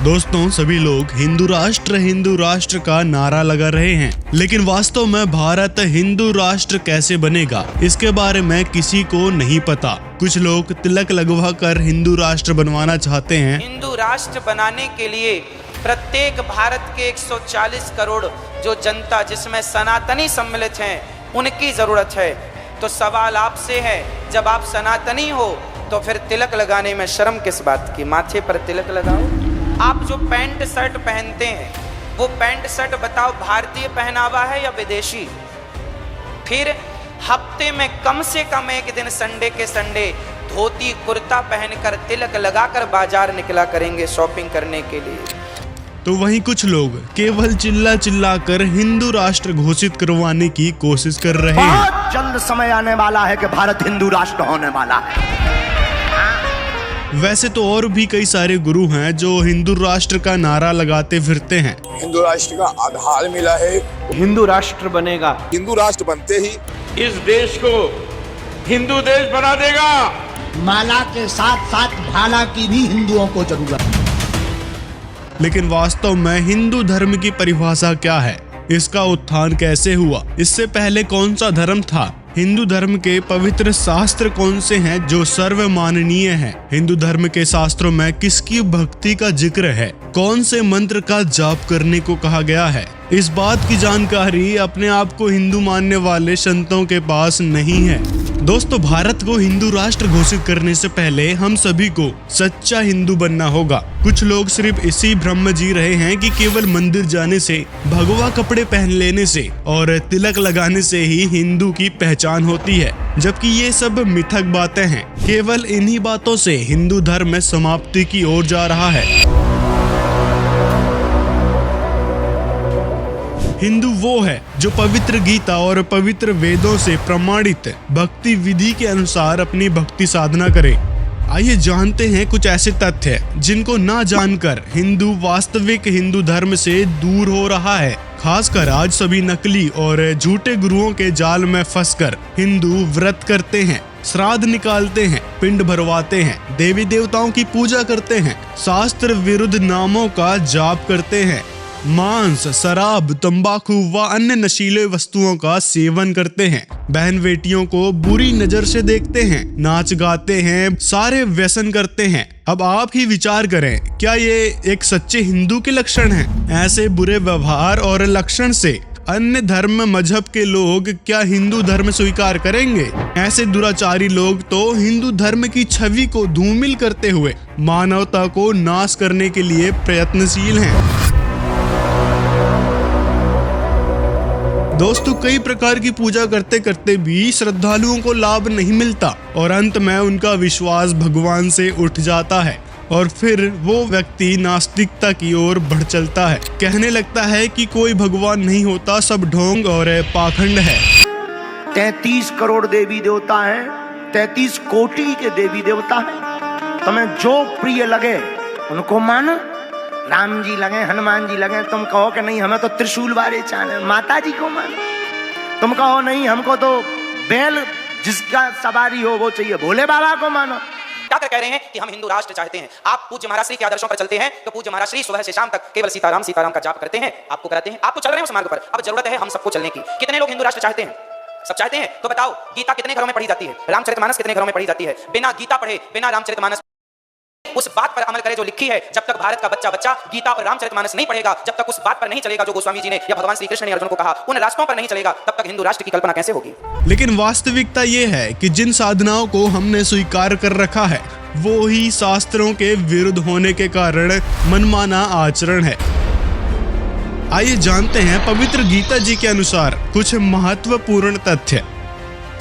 दोस्तों, सभी लोग हिंदू राष्ट्र का नारा लगा रहे हैं, लेकिन वास्तव में भारत हिंदू राष्ट्र कैसे बनेगा, इसके बारे में किसी को नहीं पता। कुछ लोग तिलक लगवा कर हिंदू राष्ट्र बनवाना चाहते हैं। हिंदू राष्ट्र बनाने के लिए प्रत्येक भारत के 140 करोड़ जो जनता, जिसमें सनातनी सम्मिलित हैं, उनकी जरूरत है। तो सवाल आपसे है, जब आप सनातनी हो तो फिर तिलक लगाने में शर्म किस बात की? माथे पर तिलक लगाओ। आप जो पैंट शर्ट पहनते हैं, वो पैंट शर्ट बताओ भारतीय पहनावा है या विदेशी? फिर हफ्ते में कम से कम एक दिन संडे के संडे धोती कुर्ता पहनकर तिलक लगाकर बाजार निकला करेंगे शॉपिंग करने के लिए। तो वहीं कुछ लोग केवल चिल्ला कर हिंदू राष्ट्र घोषित करवाने की कोशिश कर रहे हैं। बहुत जल्द समय आने वाला है कि भारत हिंदू राष्ट्र होने वाला है। वैसे तो और भी कई सारे गुरु हैं जो हिंदू राष्ट्र का नारा लगाते फिरते हैं। हिंदू राष्ट्र का आधार मिला है, हिंदू राष्ट्र बनेगा। हिंदू राष्ट्र बनते ही इस देश को हिंदू देश बना देगा। माला के साथ साथ भाला की भी हिंदुओं को जरूरत है। लेकिन वास्तव में हिंदू धर्म की परिभाषा क्या है? इसका उत्थान कैसे हुआ? इससे पहले कौन सा धर्म था? हिंदू धर्म के पवित्र शास्त्र कौन से हैं जो सर्वमाननीय हैं? हिंदू धर्म के शास्त्रों में किसकी भक्ति का जिक्र है? कौन से मंत्र का जाप करने को कहा गया है? इस बात की जानकारी अपने आप को हिंदू मानने वाले संतों के पास नहीं है। दोस्तों, भारत को हिंदू राष्ट्र घोषित करने से पहले हम सभी को सच्चा हिंदू बनना होगा। कुछ लोग सिर्फ इसी भ्रम में जी रहे हैं कि केवल मंदिर जाने से, भगवा कपड़े पहन लेने से और तिलक लगाने से ही हिंदू की पहचान होती है, जबकि ये सब मिथक बातें हैं। केवल इन्हीं बातों से हिंदू धर्म समाप्ति की ओर जा रहा है। हिंदू वो है जो पवित्र गीता और पवित्र वेदों से प्रमाणित भक्ति विधि के अनुसार अपनी भक्ति साधना करे। आइए जानते हैं कुछ ऐसे तथ्य जिनको ना जानकर हिंदू वास्तविक हिंदू धर्म से दूर हो रहा है। खासकर आज सभी नकली और झूठे गुरुओं के जाल में फंसकर हिंदू व्रत करते हैं, श्राद्ध निकालते हैं, पिंड भरवाते हैं, देवी देवताओं की पूजा करते हैं, शास्त्र विरुद्ध नामों का जाप करते हैं, मांस, शराब, तंबाकू व अन्य नशीले वस्तुओं का सेवन करते हैं, बहन बेटियों को बुरी नजर से देखते हैं, नाच गाते हैं, सारे व्यसन करते हैं। अब आप ही विचार करें, क्या ये एक सच्चे हिंदू के लक्षण हैं? ऐसे बुरे व्यवहार और लक्षण से अन्य धर्म मजहब के लोग क्या हिंदू धर्म स्वीकार करेंगे? ऐसे दुराचारी लोग तो हिंदू धर्म की छवि को धूमिल करते हुए मानवता को नाश करने के लिए प्रयत्नशील हैं। दोस्तों, कई प्रकार की पूजा करते करते भी श्रद्धालुओं को लाभ नहीं मिलता और अंत में उनका विश्वास भगवान से उठ जाता है और फिर वो व्यक्ति नास्तिकता की ओर बढ़ चलता है। कहने लगता है कि कोई भगवान नहीं होता, सब ढोंग और पाखंड है। 33 करोड़ देवी देवता हैं, 33 कोटि के देवी देवता हैं। तुम्हें जो प्रिय लगे उनको मानो। राम जी लगे, हनुमान जी लगे, तुम कहो कि नहीं हमें तो त्रिशूल वाले चाहे, माता जी को मानो। तुम कहो नहीं हमको तो बैल जिसका सवारी हो वो चाहिए, भोले बाबा को मानो। क्या कह रहे हैं कि हम हिंदू राष्ट्र चाहते हैं। आप पूज्य महाराज श्री के आदर्शों पर चलते हैं तो पूज्य महाराज श्री सुबह से शाम तक केवल सीताराम सीताराम का जाप करते हैं, आपको कराते हैं, आप तो चल रहे हैं उस मार्ग पर। अब जरूरत है हम सबको चलने की। कितने लोग हिंदू राष्ट्र चाहते हैं? सब चाहते हैं। तो बताओ, गीता कितने घरों में पढ़ी जाती है? रामचरितमानस कितने घरों में पढ़ी जाती है? बिना गीता पढ़े, बिना रामचरितमानस उस बात पर अमल करे जो लिखी है। जब तक भारत का बच्चा गीता और रामचरितमानस नहीं पढ़ेगा, जब तक उस बात पर नहीं चलेगा जो गोस्वामी जी ने या भगवान श्री कृष्ण ने अर्जुन को कहा, उन रास्तों पर नहीं चलेगा, तब तक हिंदू राष्ट्र की कल्पना कैसे होगी? लेकिन वास्तविकता ये है कि जिन साधनाओं को हमने स्वीकार कर रखा है वो ही शास्त्रों के विरुद्ध होने के कारण मनमाना आचरण है। आइए जानते हैं पवित्र गीता जी के अनुसार कुछ महत्वपूर्ण तथ्य।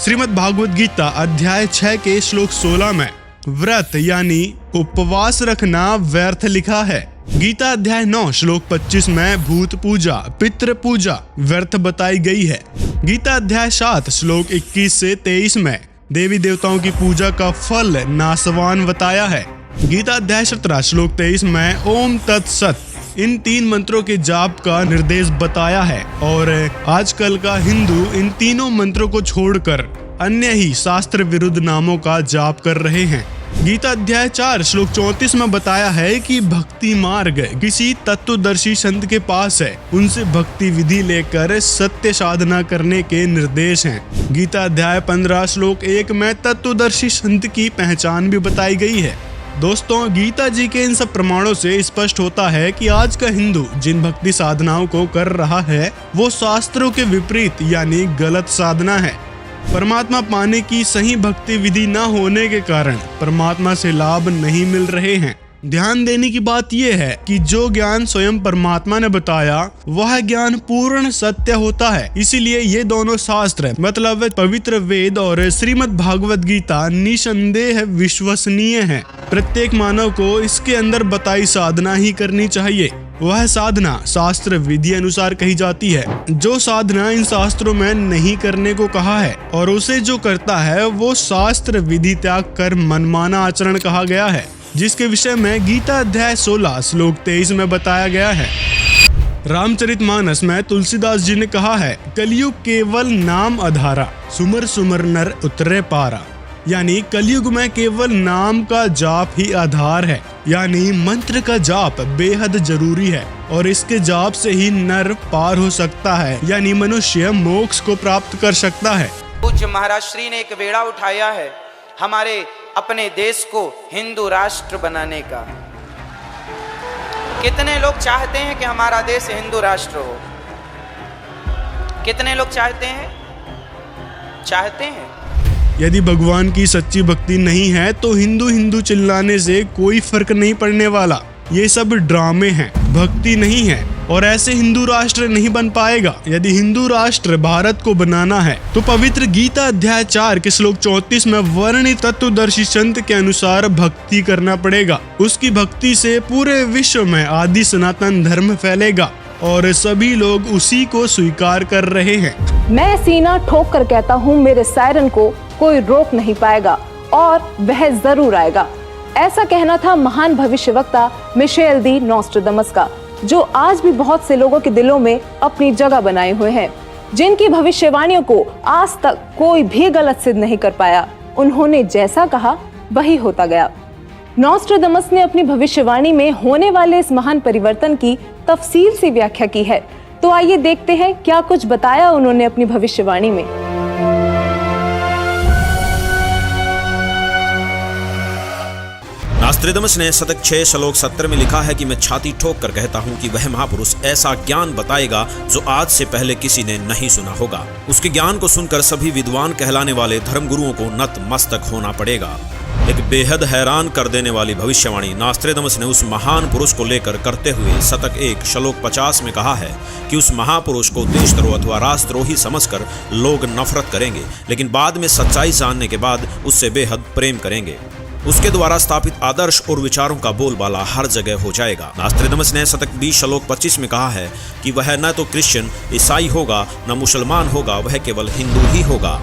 श्रीमद् भागवत गीता अध्याय 6 के श्लोक 16 में व्रत यानी उपवास रखना व्यर्थ लिखा है। गीता अध्याय 9 श्लोक 25 में भूत पूजा, पितृ पूजा व्यर्थ बताई गई है। गीता अध्याय 7 श्लोक 21 से 23 में देवी देवताओं की पूजा का फल नाशवान बताया है। गीता अध्याय 17 श्लोक 23 में ओम तत्सत इन 3 मंत्रों के जाप का निर्देश बताया है और आजकल का हिंदू इन तीनों मंत्रों को छोड़कर अन्य ही शास्त्र विरुद्ध नामों का जाप कर रहे हैं। गीता अध्याय 4 श्लोक 34 में बताया है कि भक्ति मार्ग किसी तत्वदर्शी संत के पास है, उनसे भक्ति विधि लेकर सत्य साधना करने के निर्देश हैं। गीता अध्याय 15 श्लोक 1 में तत्वदर्शी संत की पहचान भी बताई गई है। दोस्तों, गीता जी के इन सब प्रमाणों से स्पष्ट होता है कि आज का हिंदू जिन भक्ति साधनाओं को कर रहा है वो शास्त्रों के विपरीत यानी गलत साधना है। परमात्मा पाने की सही भक्ति विधि न होने के कारण परमात्मा से लाभ नहीं मिल रहे हैं। ध्यान देने की बात यह है कि जो ज्ञान स्वयं परमात्मा ने बताया वह ज्ञान पूर्ण सत्य होता है। इसीलिए ये दोनों शास्त्र मतलब पवित्र वेद और श्रीमद् भागवत गीता निसंदेह विश्वसनीय है। प्रत्येक मानव को इसके अंदर बताई साधना ही करनी चाहिए। वह साधना शास्त्र विधि अनुसार कही जाती है। जो साधना इन शास्त्रों में नहीं करने को कहा है और उसे जो करता है वो शास्त्र विधि त्याग कर मनमाना आचरण कहा गया है, जिसके विषय में गीता अध्याय 16 श्लोक 23 में बताया गया है। रामचरितमानस में तुलसीदास जी ने कहा है, कलयुग केवल नाम आधारा, सुमर सुमर नर उतरे पारा। यानी कलयुग में केवल नाम का जाप ही आधार है, यानी मंत्र का जाप बेहद जरूरी है और इसके जाप से ही नर पार हो सकता है, यानी मनुष्य मोक्ष को प्राप्त कर सकता है। पूज्य महाराज श्री ने एक बेड़ा उठाया है हमारे अपने देश को हिंदू राष्ट्र बनाने का। कितने लोग चाहते हैं कि हमारा देश हिंदू राष्ट्र हो? कितने लोग चाहते हैं? यदि भगवान की सच्ची भक्ति नहीं है तो हिंदू हिंदू चिल्लाने से कोई फर्क नहीं पड़ने वाला। ये सब ड्रामे हैं, भक्ति नहीं है और ऐसे हिंदू राष्ट्र नहीं बन पाएगा। यदि हिंदू राष्ट्र भारत को बनाना है तो पवित्र गीता अध्याय 4 के श्लोक 34 में वर्णित तत्वदर्शी संत के अनुसार भक्ति करना पड़ेगा। उसकी भक्ति से पूरे विश्व में आदि सनातन धर्म फैलेगा और सभी लोग उसी को स्वीकार कर रहे हैं। मैं सीना ठोक कर कहता हूँ, मेरे सायरन को कोई रोक नहीं पाएगा और वह जरूर आएगा। ऐसा कहना था महान भविष्यवक्ता मिशेल दी नॉस्ट्राडमस का, जो आज भी बहुत से लोगों के दिलों में अपनी जगह बनाए हुए हैं, जिनकी भविष्यवाणियों को आज तक कोई भी गलत सिद्ध नहीं कर पाया। उन्होंने जैसा कहा वही होता गया। नॉस्ट्राडमस ने अपनी भविष्यवाणी में होने वाले इस महान परिवर्तन की तफसील से व्याख्या की है। तो आइए देखते हैं क्या कुछ बताया उन्होंने अपनी भविष्यवाणी में। नॉस्ट्राडमस ने शतक 6 श्लोक 70 में लिखा है कि मैं छाती ठोक कर कहता हूँ कि वह महापुरुष ऐसा ज्ञान बताएगा जो आज से पहले किसी ने नहीं सुना होगा। उसके ज्ञान को सुनकर सभी विद्वान कहलाने वाले धर्मगुरुओं को नतमस्तक होना पड़ेगा। एक बेहद हैरान कर देने वाली भविष्यवाणी नॉस्ट्राडमस ने उस महान पुरुष को लेकर करते हुए शतक 1 श्लोक 50 में कहा है कि उस महापुरुष को देशद्रोह अथवा राष्ट्रद्रोही समझकर लोग नफरत करेंगे, लेकिन बाद में सच्चाई जानने के बाद उससे बेहद प्रेम करेंगे। उसके द्वारा स्थापित आदर्श और विचारों का बोलबाला हर जगह हो जाएगा। नॉस्ट्राडमस ने शतक 20 श्लोक 25 में कहा है कि वह न तो क्रिश्चियन ईसाई होगा न मुसलमान होगा, वह केवल हिंदू ही होगा।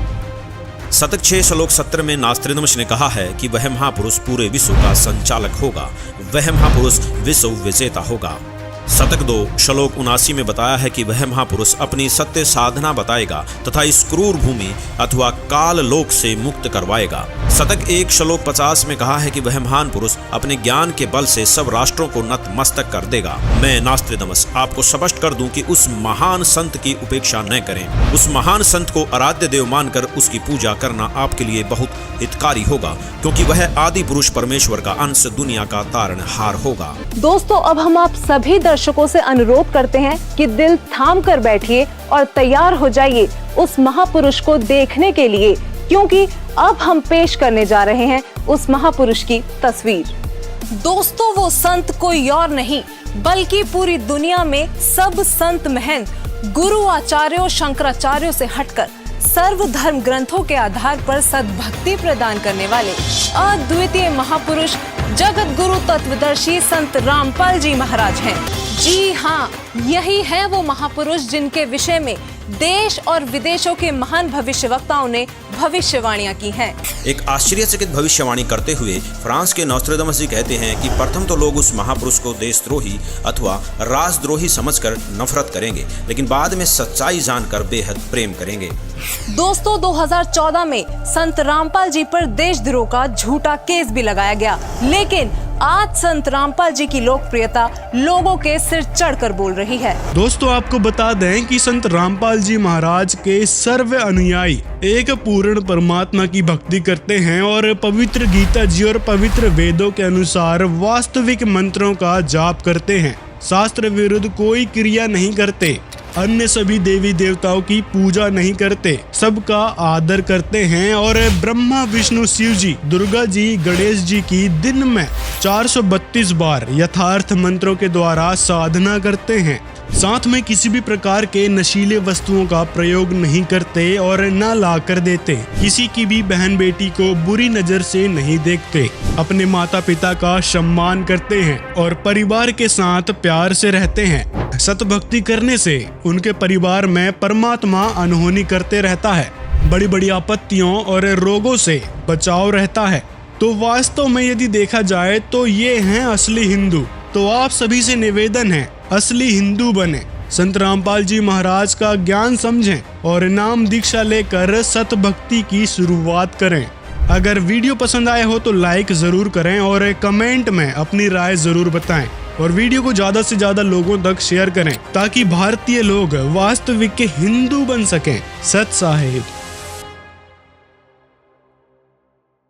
शतक 6 श्लोक 70 में नॉस्ट्राडमस ने कहा है कि वह महापुरुष पूरे विश्व का संचालक होगा, वह महापुरुष विश्व विजेता होगा। शतक 2 श्लोक 79 में बताया है कि वह महापुरुष अपनी सत्य साधना बताएगा तथा इस क्रूर भूमि अथवा काल लोक से मुक्त करवाएगा। शतक 1 श्लोक 50 में कहा है कि वह महान पुरुष अपने ज्ञान के बल से सब राष्ट्रों को नतमस्तक कर देगा। मैं नॉस्ट्राडमस आपको स्पष्ट कर दूं कि उस महान संत की उपेक्षा न करें। उस महान संत को आराध्य देव मानकर उसकी पूजा करना आपके लिए बहुत हितकारी होगा, क्योंकि वह आदि पुरुष परमेश्वर का अंश दुनिया का तारणहार होगा। दोस्तों, अब हम आप सभी दर्शकों से अनुरोध करते हैं कि दिल थाम कर बैठिए और तैयार हो जाइए उस महापुरुष को देखने के लिए, क्योंकि अब हम पेश करने जा रहे हैं उस महापुरुष की तस्वीर। दोस्तों, वो संत कोई और नहीं बल्कि पूरी दुनिया में सब संत महंत गुरु आचार्यों शंकराचार्यों से हटकर सर्व धर्म ग्रंथों के आधार पर सद्भक्ति प्रदान करने वाले अद्वितीय महापुरुष जगत गुरु तत्वदर्शी संत रामपाल जी महाराज हैं। जी हाँ, यही है वो महापुरुष जिनके विषय में देश और विदेशों के महान भविष्यवक्ताओं ने भविष्यवाणियां की हैं। एक आश्चर्यचकित भविष्यवाणी करते हुए फ्रांस के नॉस्ट्रेडमस जी कहते हैं कि प्रथम तो लोग उस महापुरुष को देशद्रोही अथवा राष्ट्रद्रोही समझकर नफरत करेंगे, लेकिन बाद में सच्चाई जानकर बेहद प्रेम करेंगे। दोस्तों, 2014 में संत रामपाल जी पर देशद्रोह का झूठा केस भी लगाया गया, लेकिन आज संत रामपाल जी की लोकप्रियता लोगों के सिर चढ़कर बोल रही है। दोस्तों, आपको बता दें कि संत रामपाल जी महाराज के सर्व अनुयायी एक पूर्ण परमात्मा की भक्ति करते हैं और पवित्र गीता जी और पवित्र वेदों के अनुसार वास्तविक मंत्रों का जाप करते हैं। शास्त्र विरुद्ध कोई क्रिया नहीं करते, अन्य सभी देवी देवताओं की पूजा नहीं करते, सबका आदर करते हैं और ब्रह्मा विष्णु शिव जी, दुर्गा जी, गणेश जी की दिन में 432 बार यथार्थ मंत्रों के द्वारा साधना करते हैं। साथ में किसी भी प्रकार के नशीले वस्तुओं का प्रयोग नहीं करते और न ला कर देते। किसी की भी बहन बेटी को बुरी नजर से नहीं देखते। अपने माता पिता का सम्मान करते हैं और परिवार के साथ प्यार से रहते हैं। सतभक्ति करने से उनके परिवार में परमात्मा अनहोनी करते रहता है। बड़ी बड़ी आपत्तियों और रोगों से बचाव रहता है। तो वास्तव में यदि देखा जाए तो ये हैं असली हिंदू। तो आप सभी से निवेदन है, असली हिंदू बने, संत रामपाल जी महाराज का ज्ञान समझें और नाम दीक्षा लेकर सत भक्ति की शुरुआत करें। अगर वीडियो पसंद आए हो तो लाइक जरूर करें और कमेंट में अपनी राय जरूर बताएं और वीडियो को ज्यादा से ज्यादा लोगों तक शेयर करें ताकि भारतीय लोग वास्तविक के हिंदू बन सकें। सत साहिब।